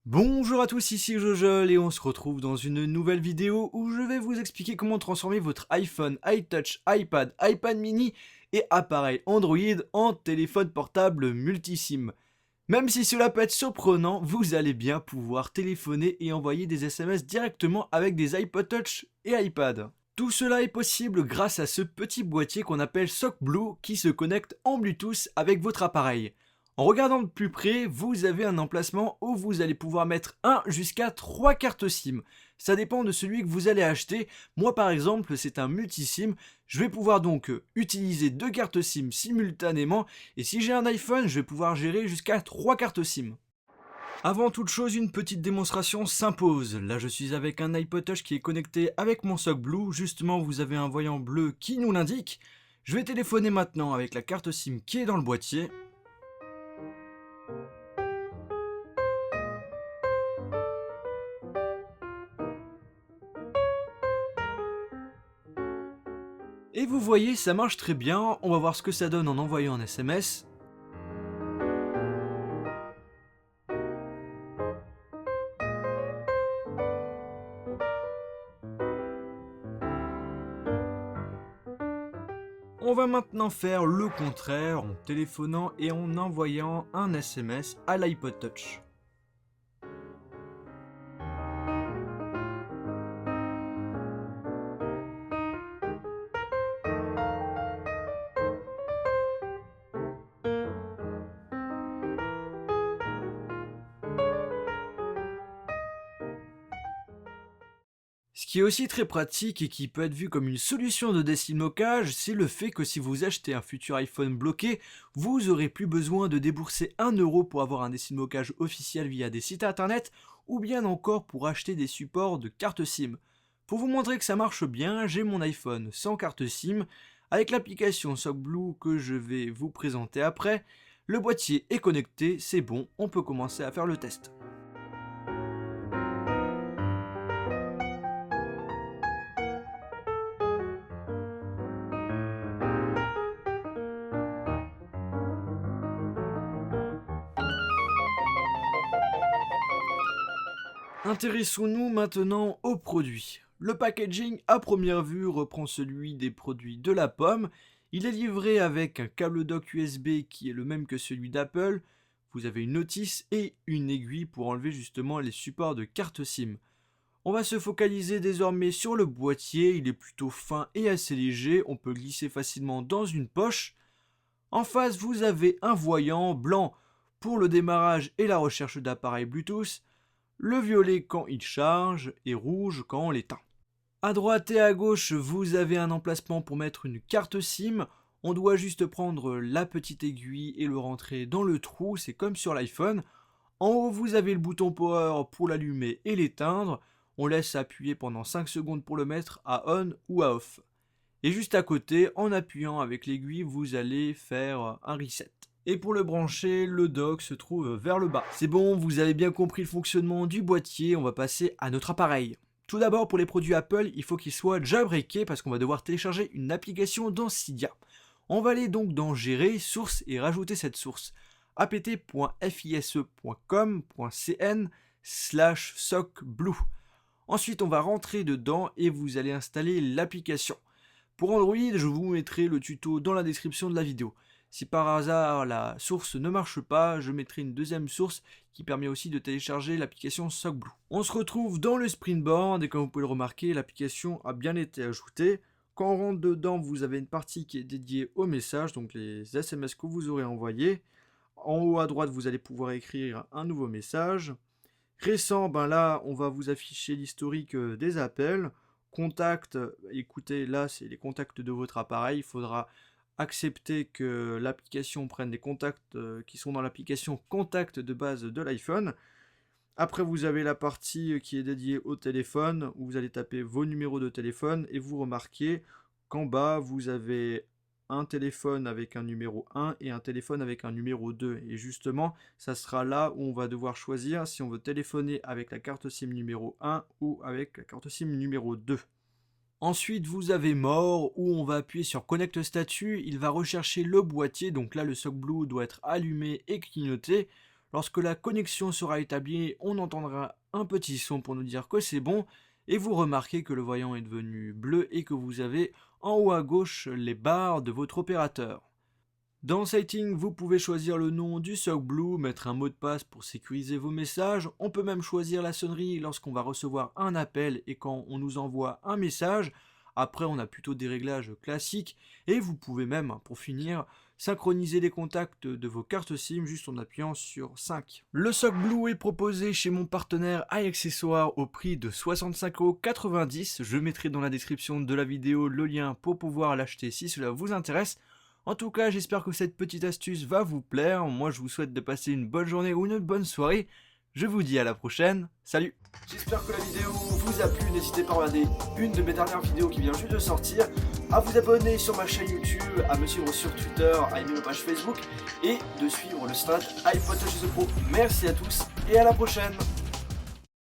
Bonjour à tous, ici Jojol et on se retrouve dans une nouvelle vidéo où je vais vous expliquer comment transformer votre iPhone, iTouch, iPad, iPad mini et appareil Android en téléphone portable multisim. Même si cela peut être surprenant, vous allez bien pouvoir téléphoner et envoyer des SMS directement avec des iPod Touch et iPad. Tout cela est possible grâce à ce petit boîtier qu'on appelle SockBlue qui se connecte en Bluetooth avec votre appareil. En regardant de plus près, vous avez un emplacement où vous allez pouvoir mettre 1 jusqu'à 3 cartes SIM. Ça dépend de celui que vous allez acheter. Moi par exemple, c'est un multisim. Je vais pouvoir donc utiliser 2 cartes SIM simultanément. Et si j'ai un iPhone, je vais pouvoir gérer jusqu'à 3 cartes SIM. Avant toute chose, une petite démonstration s'impose. Là, je suis avec un iPod Touch qui est connecté avec mon SockBlue. Justement, vous avez un voyant bleu qui nous l'indique. Je vais téléphoner maintenant avec la carte SIM qui est dans le boîtier. Et vous voyez, ça marche très bien. On va voir ce que ça donne en envoyant un SMS. On va maintenant faire le contraire en téléphonant et en envoyant un SMS à l'iPod Touch. Ce qui est aussi très pratique et qui peut être vu comme une solution de décimlocage, c'est le fait que si vous achetez un futur iPhone bloqué, vous aurez plus besoin de débourser 1 euro pour avoir un décimlocage officiel via des sites internet ou bien encore pour acheter des supports de carte SIM. Pour vous montrer que ça marche bien, j'ai mon iPhone sans carte SIM avec l'application SockBlue que je vais vous présenter après. Le boîtier est connecté, c'est bon, on peut commencer à faire le test. Intéressons-nous maintenant aux produits. Le packaging à première vue reprend celui des produits de la pomme. Il est livré avec un câble dock USB qui est le même que celui d'Apple. Vous avez une notice et une aiguille pour enlever justement les supports de carte SIM. On va se focaliser désormais sur le boîtier. Il est plutôt fin et assez léger. On peut glisser facilement dans une poche. En face, vous avez un voyant blanc pour le démarrage et la recherche d'appareils Bluetooth. Le violet quand il charge et rouge quand on l'éteint. À droite et à gauche, vous avez un emplacement pour mettre une carte SIM. On doit juste prendre la petite aiguille et le rentrer dans le trou, c'est comme sur l'iPhone. En haut, vous avez le bouton power pour l'allumer et l'éteindre. On laisse appuyer pendant 5 secondes pour le mettre à on ou à off. Et juste à côté, en appuyant avec l'aiguille, vous allez faire un reset. Et pour le brancher, le dock se trouve vers le bas. C'est bon, vous avez bien compris le fonctionnement du boîtier, on va passer à notre appareil. Tout d'abord, pour les produits Apple, il faut qu'ils soient jailbreakés parce qu'on va devoir télécharger une application dans Cydia. On va aller donc dans Gérer, Source et rajouter cette source. apt.fise.com.cn/sockblue. Ensuite, on va rentrer dedans et vous allez installer l'application. Pour Android, je vous mettrai le tuto dans la description de la vidéo. Si par hasard la source ne marche pas, je mettrai une deuxième source qui permet aussi de télécharger l'application SockBlue. On se retrouve dans le Springboard et comme vous pouvez le remarquer, l'application a bien été ajoutée. Quand on rentre dedans, vous avez une partie qui est dédiée aux messages, donc les SMS que vous aurez envoyés. En haut à droite, vous allez pouvoir écrire un nouveau message. Récent, ben là, on va vous afficher l'historique des appels. Contact, écoutez, là, c'est les contacts de votre appareil. Il faudra accepter que l'application prenne les contacts qui sont dans l'application Contact de base de l'iPhone. Après, vous avez la partie qui est dédiée au téléphone, où vous allez taper vos numéros de téléphone, et vous remarquez qu'en bas, vous avez un téléphone avec un numéro 1 et un téléphone avec un numéro 2. Et justement, ça sera là où on va devoir choisir si on veut téléphoner avec la carte SIM numéro 1 ou avec la carte SIM numéro 2. Ensuite, vous avez More, où on va appuyer sur Connect statut, il va rechercher le boîtier, donc là le sock blue doit être allumé et clignoté. Lorsque la connexion sera établie, on entendra un petit son pour nous dire que c'est bon, et vous remarquez que le voyant est devenu bleu et que vous avez en haut à gauche les barres de votre opérateur. Dans Setting, vous pouvez choisir le nom du sock blue, mettre un mot de passe pour sécuriser vos messages. On peut même choisir la sonnerie lorsqu'on va recevoir un appel et quand on nous envoie un message. Après, on a plutôt des réglages classiques et vous pouvez même, pour finir, synchroniser les contacts de vos cartes SIM juste en appuyant sur 5. Le sock blue est proposé chez mon partenaire iAccessoires au prix de 65,90 €. Je mettrai dans la description de la vidéo le lien pour pouvoir l'acheter si cela vous intéresse. En tout cas, j'espère que cette petite astuce va vous plaire. Moi, je vous souhaite de passer une bonne journée ou une bonne soirée. Je vous dis à la prochaine. Salut! J'espère que la vidéo vous a plu. N'hésitez pas à regarder une de mes dernières vidéos qui vient juste de sortir, à vous abonner sur ma chaîne YouTube, à me suivre sur Twitter, à aimer ma page Facebook et de suivre le stade iPod Touch The Pro. Merci à tous et à la prochaine!